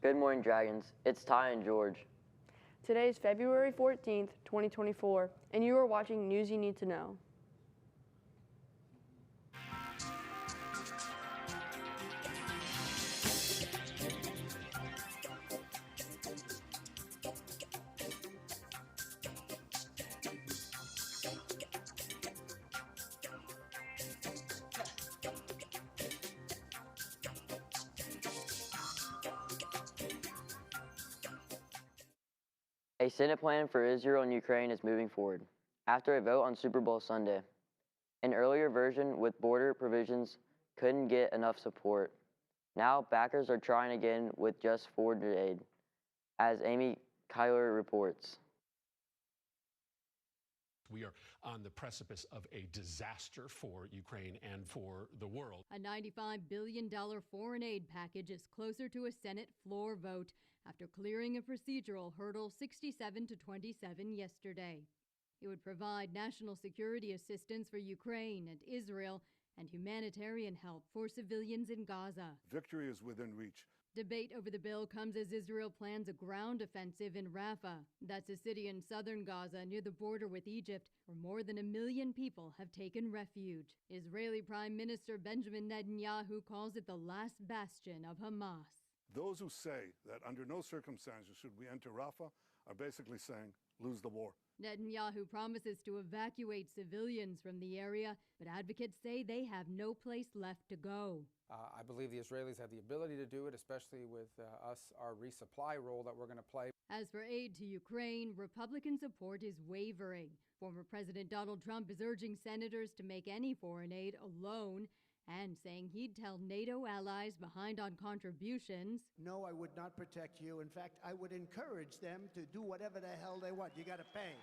Good morning, Dragons. It's Ty and George. Today is February 14th, 2024, and you are watching News You Need to Know. A Senate plan for Israel and Ukraine is moving forward after a vote on Super Bowl Sunday. An earlier version with border provisions couldn't get enough support. Now backers are trying again with just foreign aid, as Amy Kyler reports. We are on the precipice of a disaster for Ukraine and for the world. A $95 billion foreign aid package is closer to a Senate floor vote after clearing a procedural hurdle 67 to 27 yesterday. It would provide national security assistance for Ukraine and Israel and humanitarian help for civilians in Gaza. Victory is within reach. Debate over the bill comes as Israel plans a ground offensive in Rafah. That's a city in southern Gaza near the border with Egypt, where more than 1 million people have taken refuge. Israeli Prime Minister Benjamin Netanyahu calls it the last bastion of Hamas. Those who say that under no circumstances should we enter Rafah are basically saying, lose the war. Netanyahu promises to evacuate civilians from the area, but advocates say they have no place left to go. I believe the Israelis have the ability to do it, especially with our resupply role that we're going to play. As for aid to Ukraine, Republican support is wavering. Former President Donald Trump is urging senators to make any foreign aid alone and saying he'd tell NATO allies behind on contributions. No, I would not protect you. In fact, I would encourage them to do whatever the hell they want. You got to pay.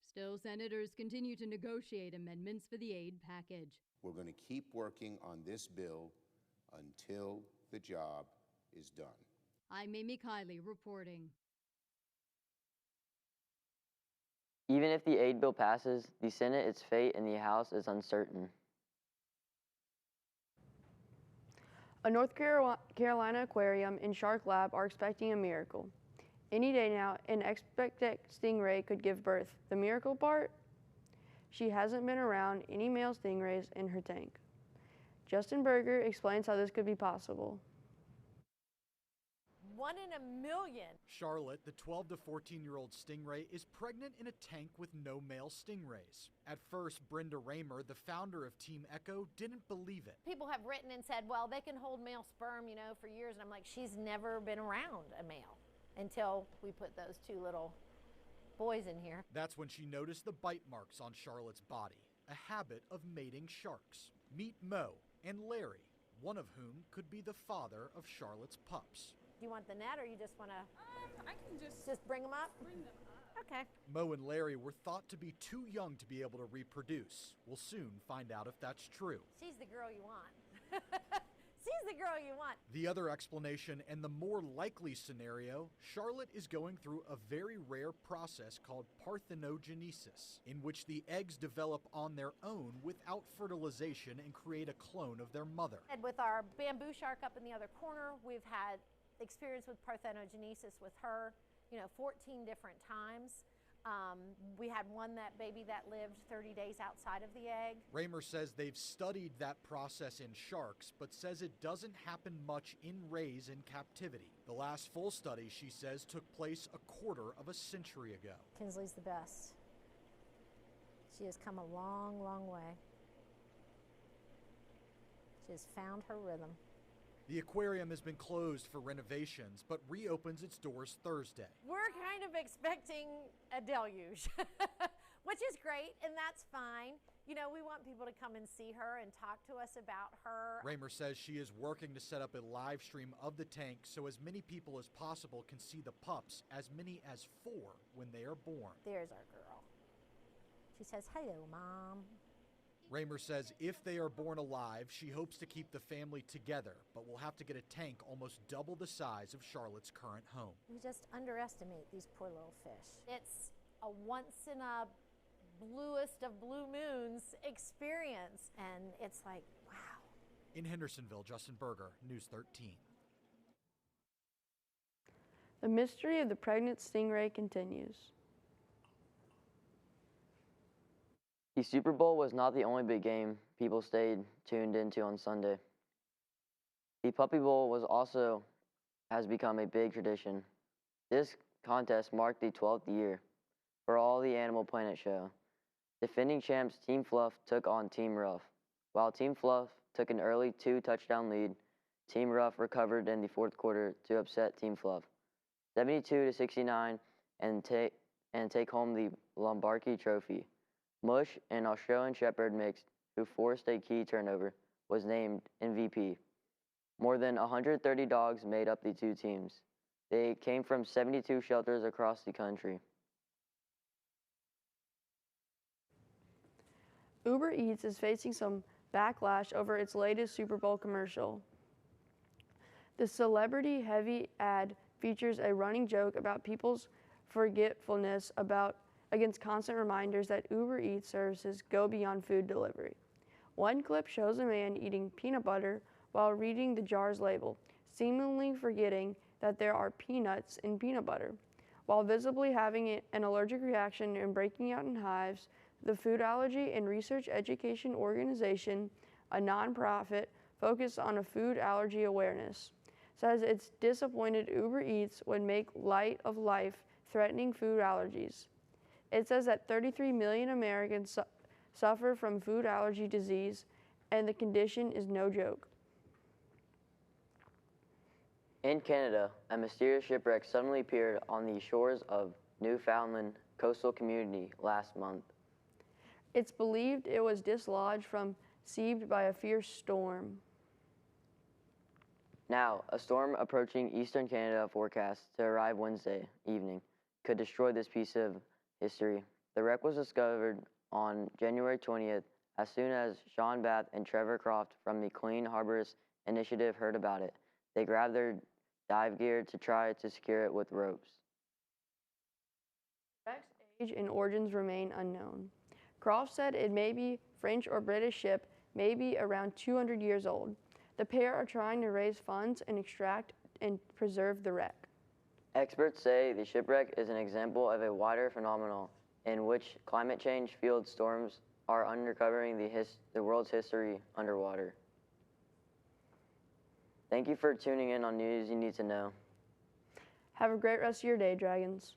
Still, senators continue to negotiate amendments for the aid package. We're going to keep working on this bill until the job is done. I'm Amy Kiley reporting. Even if the aid bill passes, the Senate, its fate in the House is uncertain. A North Carolina aquarium and shark lab are expecting a miracle. Any day now, an expectant stingray could give birth. The miracle part? She hasn't been around any male stingrays in her tank. Justin Berger explains how this could be possible. 1 in a million. Charlotte, the 12 to 14-year-old stingray, is pregnant in a tank with no male stingrays. At first, Brenda Raymer, the founder of Team Echo, didn't believe it. People have written and said, well, they can hold male sperm, for years. And I'm like, she's never been around a male until we put those two little boys in here. That's when she noticed the bite marks on Charlotte's body, a habit of mating sharks. Meet Mo and Larry, one of whom could be the father of Charlotte's pups. Do you want the net or you just want to? I can just bring them up? Bring them up. Okay. Mo and Larry were thought to be too young to be able to reproduce. We'll soon find out if that's true. She's the girl you want. She's the girl you want. The other explanation and the more likely scenario, Charlotte is going through a very rare process called parthenogenesis, in which the eggs develop on their own without fertilization and create a clone of their mother. And with our bamboo shark up in the other corner, we've had experience with parthenogenesis with her, 14 different times. We had one baby that lived 30 days outside of the egg. Raymer says they've studied that process in sharks, but says it doesn't happen much in rays in captivity. The last full study, she says, took place a quarter of a century ago. Kinsley's the best. She has come a long, long way. She has found her rhythm. The aquarium has been closed for renovations, but reopens its doors Thursday. We're kind of expecting a deluge, which is great, and that's fine. We want people to come and see her and talk to us about her. Raymer says she is working to set up a live stream of the tank so as many people as possible can see the pups, as many as 4 when they are born. There's our girl. She says, hello, Mom. Raymer says if they are born alive, she hopes to keep the family together, but will have to get a tank almost double the size of Charlotte's current home. You just underestimate these poor little fish. It's a once in a bluest of blue moons experience, and it's like, wow. In Hendersonville, Justin Berger, News 13. The mystery of the pregnant stingray continues. The Super Bowl was not the only big game people stayed tuned into on Sunday. The Puppy Bowl has become a big tradition. This contest marked the 12th year for all the Animal Planet show. Defending champs Team Fluff took on Team Rough. While Team Fluff took an early 2-touchdown lead, Team Rough recovered in the fourth quarter to upset Team Fluff, 72-69, and take home the Lombardi Trophy. Mush, an Australian Shepherd mix who forced a key turnover, was named MVP. More than 130 dogs made up the two teams. They came from 72 shelters across the country. Uber Eats is facing some backlash over its latest Super Bowl commercial. The celebrity-heavy ad features a running joke about people's forgetfulness against constant reminders that Uber Eats services go beyond food delivery. One clip shows a man eating peanut butter while reading the jar's label, seemingly forgetting that there are peanuts in peanut butter. While visibly having an allergic reaction and breaking out in hives, the Food Allergy and Research Education Organization, a nonprofit focused on a food allergy awareness, says it's disappointed Uber Eats would make light of life-threatening food allergies. It says that 33 million Americans suffer from food allergy disease, and the condition is no joke. In Canada, a mysterious shipwreck suddenly appeared on the shores of Newfoundland coastal community last month. It's believed it was dislodged from sea by a fierce storm. Now, a storm approaching eastern Canada forecast to arrive Wednesday evening could destroy this piece of history. The wreck was discovered on January 20th as soon as Sean Bath and Trevor Croft from the Clean Harbors Initiative heard about it. They grabbed their dive gear to try to secure it with ropes. The wreck's age and origins remain unknown. Croft said it may be French or British ship, may be around 200 years old. The pair are trying to raise funds and extract and preserve the wreck. Experts say the shipwreck is an example of a wider phenomenon in which climate change-fueled storms are uncovering the world's history underwater. Thank you for tuning in on News You Need to Know. Have a great rest of your day, Dragons.